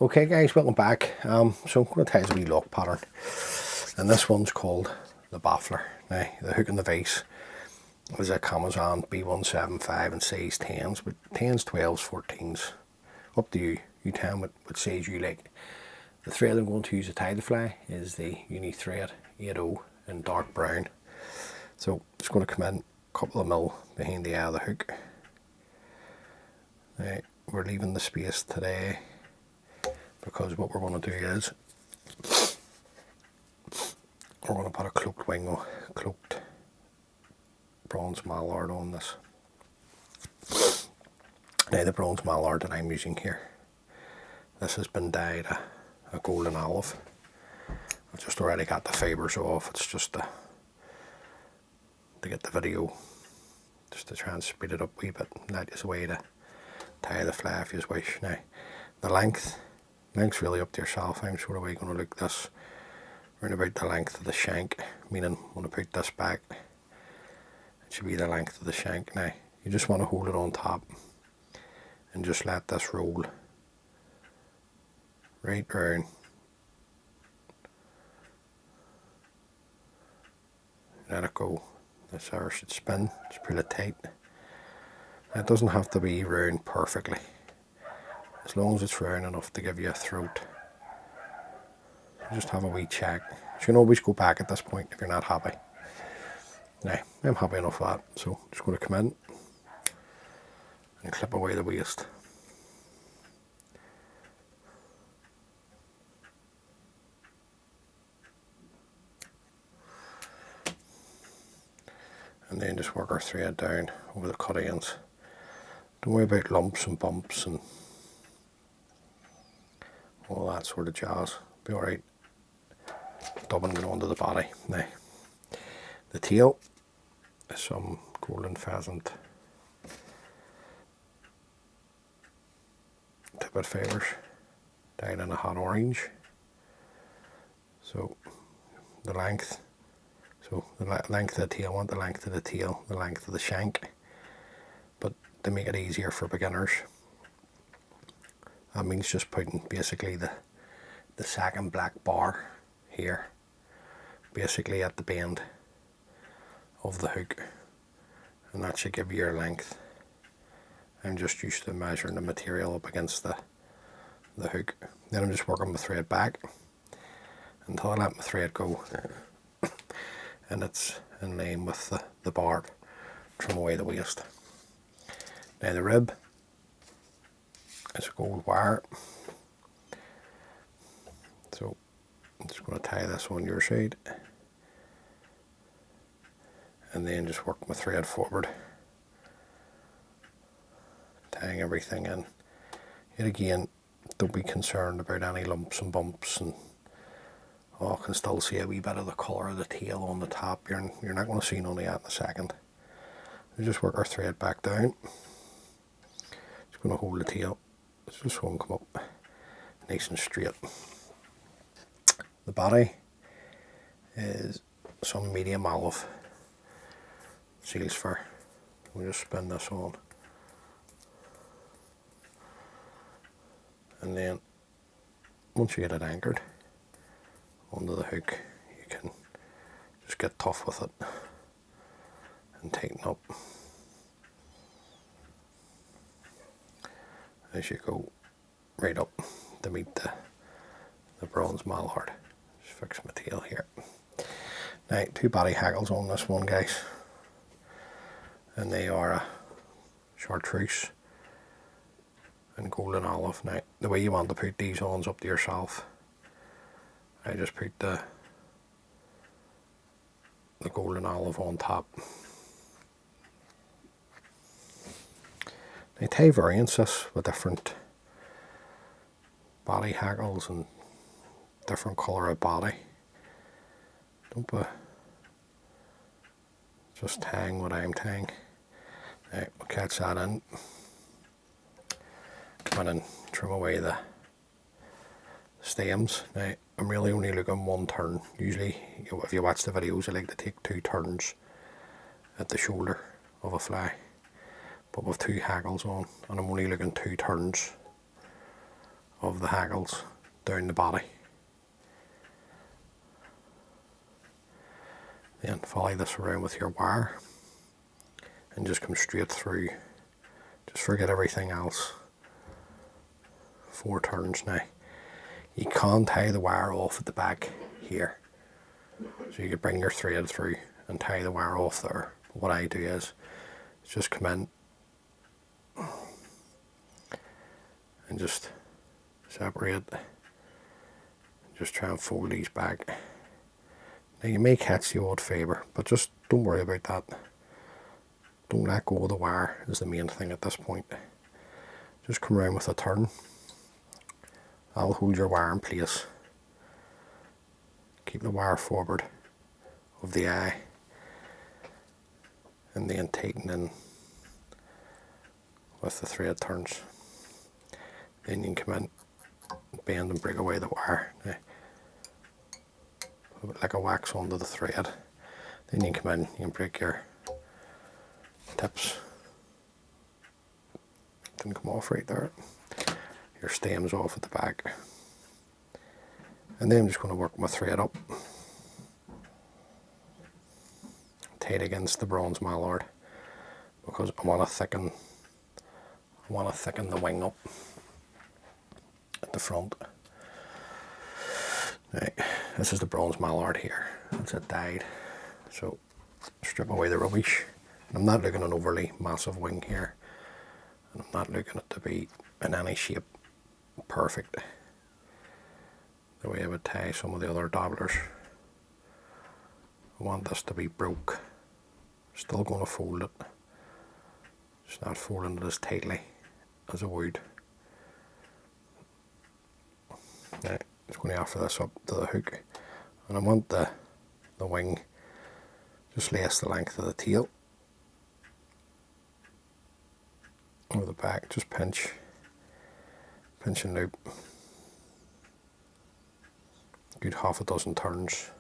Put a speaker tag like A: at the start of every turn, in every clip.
A: Okay guys, welcome back. So I'm going to tell you a wee lock pattern, and this one's called the Baffler. Now the hook in the vise is a Kamasan B175 and size 10s, but 10s, 12s, 14s, up to you. You tell me what size you like. The thread I'm going to use to tie the fly is the uni thread 80 in dark brown. So it's going to come in a couple of mil behind the eye of the hook. Now we're leaving the space today, because what we're going to do is we're going to put a cloaked wing or cloaked bronze mallard on this. Now the bronze mallard that I'm using here, this has been dyed a golden olive. I've just already got the fibres off. It's just to get the video, just to try and speed it up a wee bit. And that is a way to tie the fly if you wish. Now the length's really up to yourself. I'm sort of going to look this around about the length of the shank, meaning when I put this back, it should be the length of the shank. Now you just want to hold it on top and just let this roll right round. Let it go. This hour should spin. Just pull it tight. It doesn't have to be round perfectly, as long as it's round enough to give you a throat. Just have a wee check. You can always go back at this point if you're not happy. Now, I'm happy enough with that, so I'm just going to come in and clip away the waste. And then just work our thread down over the cut ends. Don't worry about lumps and bumps and all that sort of jazz. Be alright dubbing it onto the body. Now, the tail is some golden pheasant tippet fibres dyed in a hot orange. So the length, length of the tail, want the length of the tail, the length of the shank. But to make it easier for beginners, that means just putting basically the second black bar here, basically at the bend of the hook, and that should give you your length. I'm just used to measuring the material up against the hook. Then I'm just working my thread back until I let my thread go and it's in line with the barb. Trim away the waste. Now the rib is a gold wire, so I'm just going to tie this on your side and then just work my thread forward, tying everything in. Yet again, don't be concerned about any lumps and bumps, and I can still see a wee bit of the colour of the tail on the top. You're not going to see none of that in a second. We just work our thread back down. Just going to hold the tail. It's just going to come up nice and straight. The body is some medium olive seal's fur. We'll just spin this on, and then once you get it anchored onto the hook, you can just get tough with it and tighten up as you go right up to meet the bronze mallard. Just fix my tail here. Now, 2 body hackles on this one, guys, and they are a Chartreuse and golden olive. Now, the way you want to put these on is up to yourself. I just put the golden olive on top. They tie variances with different body hackles and different colour of body. Don't be just tying what I'm tying. Right, we'll catch that in. Come in and trim away the stems. Now, I'm really only looking one turn. Usually, if you watch the videos, I like to take 2 turns at the shoulder of a fly. But with 2 hackles on, and I'm only looking 2 turns of the hackles down the body. Then follow this around with your wire and just come straight through. Just forget everything else. 4 turns now. You can tie the wire off at the back here. So you could bring your thread through and tie the wire off there. But what I do is just come in and just separate. Just try and fold these back. Now you may catch the odd fibre, but just don't worry about that. Don't let go of the wire is the main thing at this point. Just come around with a turn. That'll hold your wire in place. Keep the wire forward of the eye and then tighten in with the thread turns. Then you can come in, bend and break away the wire. Now, put it like a wax onto the thread. Then you can come in, you can break your tips. Didn't come off right there. Your stems off at the back. And then I'm just going to work my thread up. Tight against the bronze mallard because I want to thicken the wing up at the front. Right, this is the bronze mallard here. It's it dyed. So strip away the rubbish. I'm not looking at an overly massive wing here. And I'm not looking at it to be in any shape perfect. The way I would tie some of the other dabblers. I want this to be broke. Still going to fold it. Just not folding it as tightly as I would. Now, just going to offer this up to the hook. And I want the wing just less the length of the tail. Over the back, just pinch and loop. Good half a dozen turns.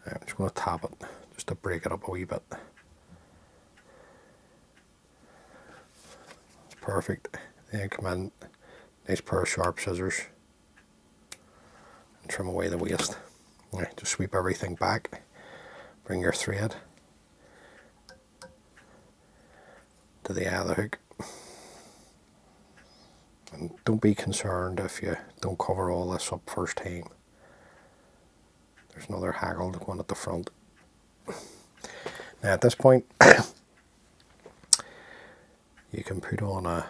A: I'm just going to tap it just to break it up a wee bit. It's perfect. Then come in, nice pair of sharp scissors and trim away the waste. Right, just sweep everything back. Bring your thread to the eye of the hook. And don't be concerned if you don't cover all this up first time. There's another hackle going at the front. Now at this point, you can put on a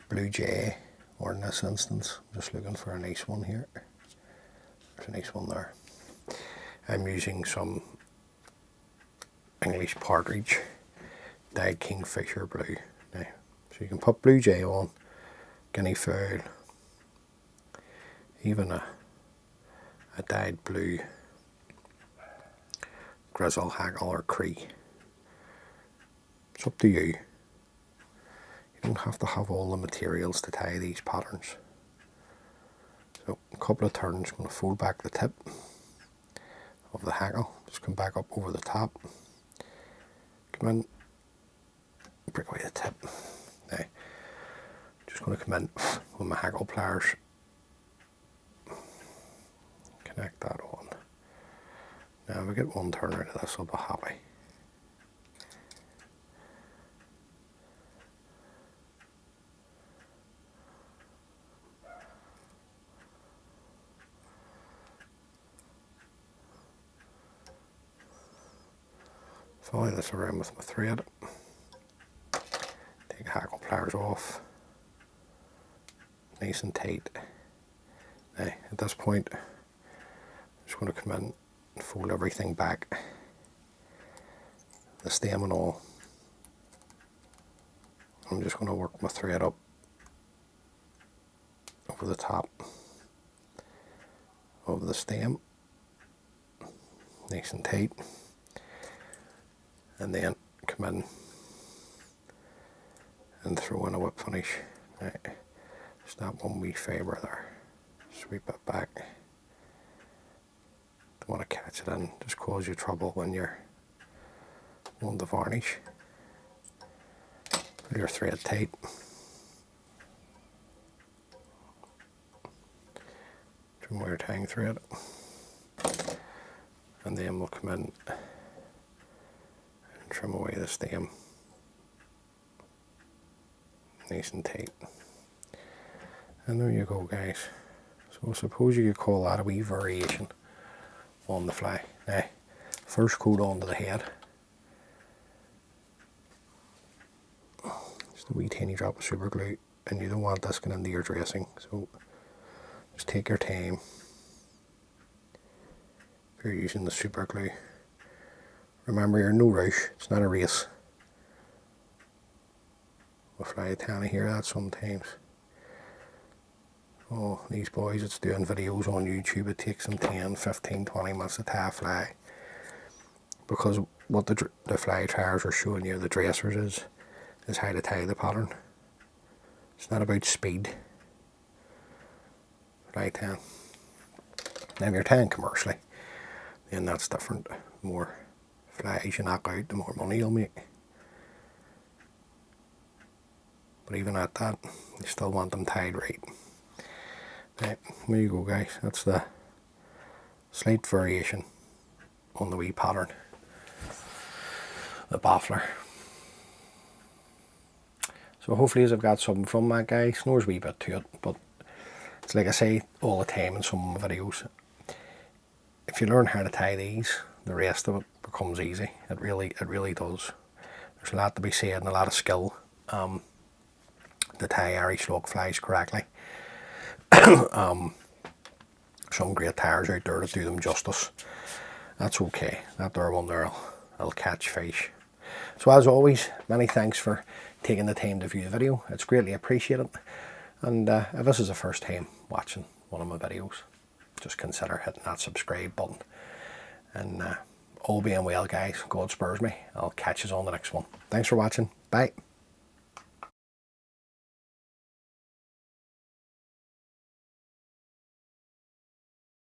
A: blue jay, or in this instance, I'm just looking for a nice one here. There's a nice one there. I'm using some English partridge, dyed kingfisher blue. Now, so you can put blue jay on, guinea fowl, even a dyed blue grizzle, hackle or cree. It's up to you. You don't have to have all the materials to tie these patterns. So a couple of turns, going to fold back the tip of the hackle, just come back up over the top, come in, break away the tip. Now, just going to come in with my hackle pliers, connect that on. Now if we get one turn out of this, I'll be happy. Follow this around with my thread. Take hackle pliers off, nice and tight. Now at this point, I'm just going to come in and fold everything back, the stem and all. I'm just going to work my thread up over the top of the stem, nice and tight. And then come in and throw in a whip finish. Right. Just that one wee fibre there. Sweep it back. Don't want to catch it in, just cause you trouble when you're on the varnish. Put your thread tight. trim wire tying thread, and then we'll come in and trim away the stem nice and tight. And there you go, guys. So I suppose you could call that a wee variation on the fly. Now, first coat onto the head. Just a wee tiny drop of super glue, and you don't want this going into your dressing, so just take your time if you're using the super glue. Remember, you're in no rush, it's not a race. We'll fly a tanny here that sometimes. Oh, these boys that's doing videos on YouTube, it takes them 10, 15, 20 minutes to tie a fly. Because what the fly triers are showing you, the dressers, is how to tie the pattern. It's not about speed. Fly tying. Now if you're tying commercially, then that's different. The more flies you knock out, the more money you'll make. But even at that, you still want them tied right. Right, there you go, guys. That's the slight variation on the wee pattern, the baffler. So hopefully I've got something from that, guys. There's a wee bit to it, but it's like I say all the time in some of my videos. If you learn how to tie these, the rest of it becomes easy. It really does. There's a lot to be said and a lot of skill to tie Irish log flies correctly. Some great tires out there that do them justice. That's okay. That there one there will catch fish. So as always, many thanks for taking the time to view the video. It's greatly appreciated. And if this is the first time watching one of my videos, just consider hitting that subscribe button. And all being well, guys, God spurs me. I'll catch you on the next one. Thanks for watching. Bye.